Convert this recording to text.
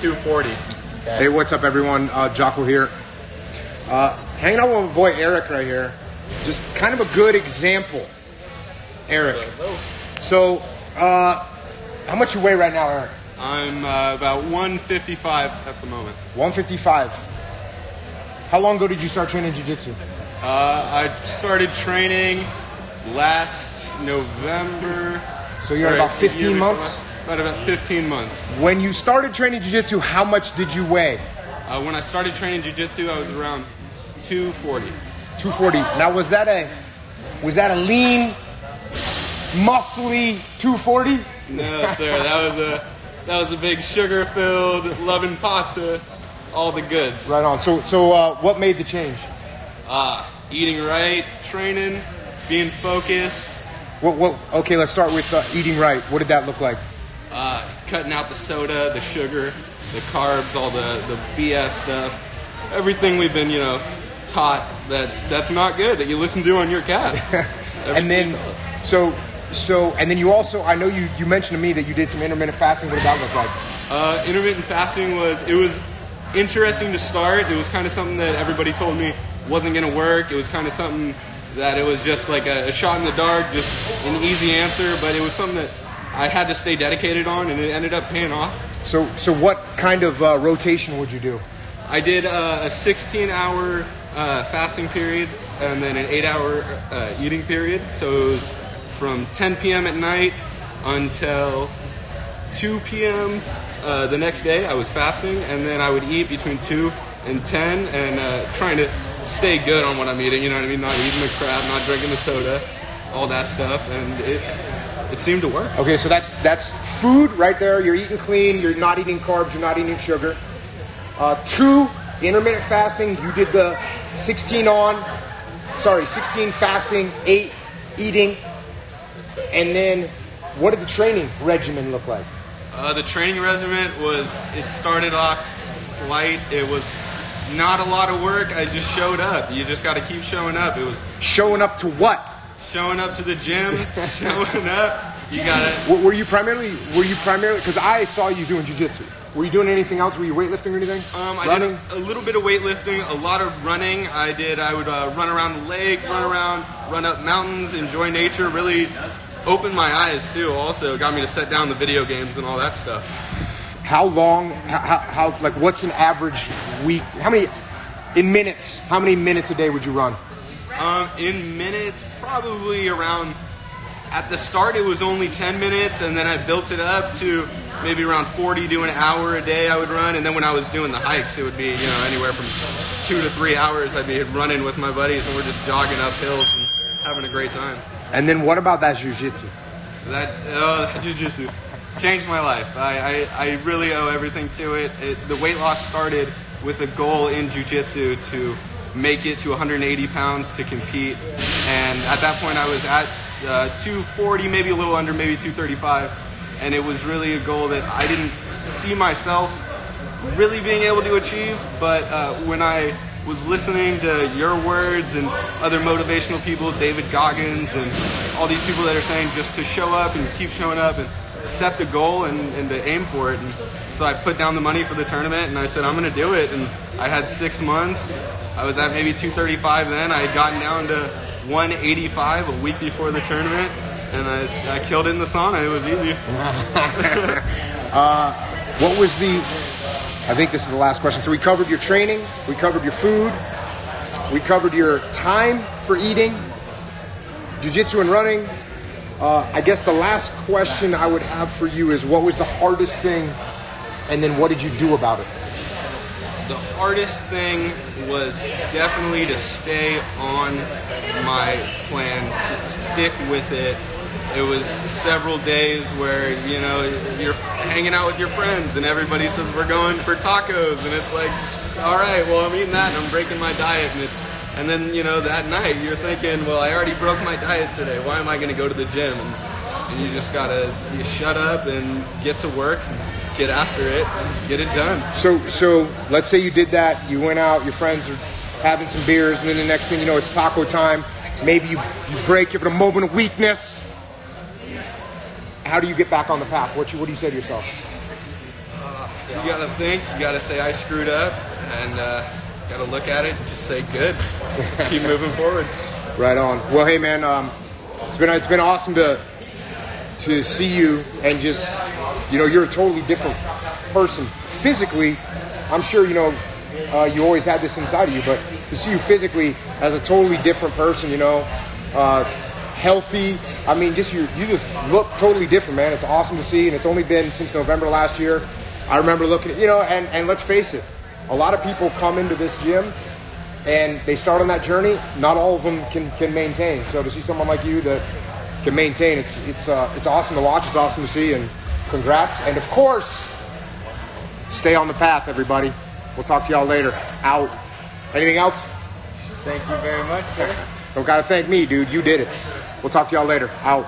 240. Hey, what's up, everyone? Jocko here. Hanging out with my boy Eric right here. Just kind of a good example. Eric. So, how much you weigh right now, Eric? I'm about 155 at the moment. 155. How long ago did you start training jiu-jitsu? I started training last November. So you're about 15 months? About 15 months. When you started training jiu-jitsu, how much did you weigh? When I started training jiu-jitsu, I was around 240. 240. Now, was that a lean, muscly 240? No, sir. That was a big sugar-filled, loving pasta, all the goods. Right on. So what made the change? Eating right, training, being focused. Okay, let's start with eating right. What did that look like? Cutting out the soda, the sugar, the carbs, all the BS stuff. Everything we've been, taught that's not good, that you listen to on your cast. And then, and then you also, I know you mentioned to me that you did some intermittent fasting. What did that look like? Intermittent fasting was interesting to start. It was kind of something that everybody told me wasn't going to work. It was kind of something that it was just like a shot in the dark, just an easy answer, but it was something that I had to stay dedicated on, and it ended up paying off. So what kind of rotation would you do? I did a 16-hour fasting period and then an 8-hour eating period. So it was from 10 p.m. at night until 2 p.m. The next day. I was fasting, and then I would eat between 2 and 10 and trying to stay good on what I'm eating, you know what I mean? Not eating the crap, not drinking the soda, all that stuff, and it seemed to work. Okay, so that's food right there. You're eating clean, you're not eating carbs, you're not eating sugar. 2, intermittent fasting. You did the 16 fasting, 8 eating. And then what did the training regimen look like? The training regimen it started off slight. It was not a lot of work. I just showed up. You just got to keep showing up. It was showing up to what? Showing up to the gym, showing up. You gotta. Were you primarily? Because I saw you doing jiu-jitsu. Were you doing anything else? Were you weightlifting or anything? I did a little bit of weightlifting, a lot of running. I would run around the lake, run up mountains, enjoy nature. Really opened my eyes too. Also got me to set down the video games and all that stuff. How long? How like? What's an average week? How many minutes a day would you run? In minutes, probably around. At the start, it was only 10 minutes, and then I built it up to maybe around 40 to an hour a day I would run. And then when I was doing the hikes, it would be anywhere from 2 to 3 hours. I'd be running with my buddies, and we're just jogging up hills and having a great time. And then what about that jiu-jitsu? That jiu-jitsu changed my life. I really owe everything to it. The weight loss started with a goal in jiu-jitsu to make it to 180 pounds to compete. And at that point, I was at 240, maybe a little under, maybe 235. And it was really a goal that I didn't see myself really being able to achieve. But when I was listening to your words and other motivational people, David Goggins and all these people that are saying just to show up and keep showing up and set the goal and to aim for it. And so I put down the money for the tournament and I said, I'm going to do it. And I had 6 months. I was at maybe 235 then. I had gotten down to 185 a week before the tournament. And I killed it in the sauna. It was easy. What was I think this is the last question. So we covered your training, we covered your food, we covered your time for eating, jiu-jitsu and running. I guess the last question I would have for you is what was the hardest thing, and then what did you do about it? The hardest thing was definitely to stay on my plan, to stick with it. It was several days where, you're hanging out with your friends and everybody says we're going for tacos and it's like, all right, well, I'm eating that and I'm breaking my diet. And then, that night you're thinking, well, I already broke my diet today. Why am I going to go to the gym? And you just got to shut up and get to work, get after it, get it done. So let's say you did that. You went out, your friends are having some beers, and then the next thing you know, it's taco time. Maybe you break, you have a moment of weakness. How do you get back on the path? What do you say to yourself? gotta think, you gotta say I screwed up, and gotta look at it and just say good. Keep moving forward. Right on. Well, hey man, it's been awesome to see you, and just, you know, you're a totally different person physically. I'm sure you know you always had this inside of you, but to see you physically as a totally different person, you know, healthy. I mean, just you just look totally different, man. It's awesome to see, and it's only been since November last year. I remember looking at, you know, and let's face it, a lot of people come into this gym and they start on that journey. Not all of them can maintain. So to see someone like you that can maintain, it's awesome to watch. It's awesome to see, and congrats. And of course, stay on the path, everybody. We'll talk to y'all later. Out. Anything else? Thank you very much, sir. Don't gotta thank me, dude. You did it. We'll talk to y'all later. Out.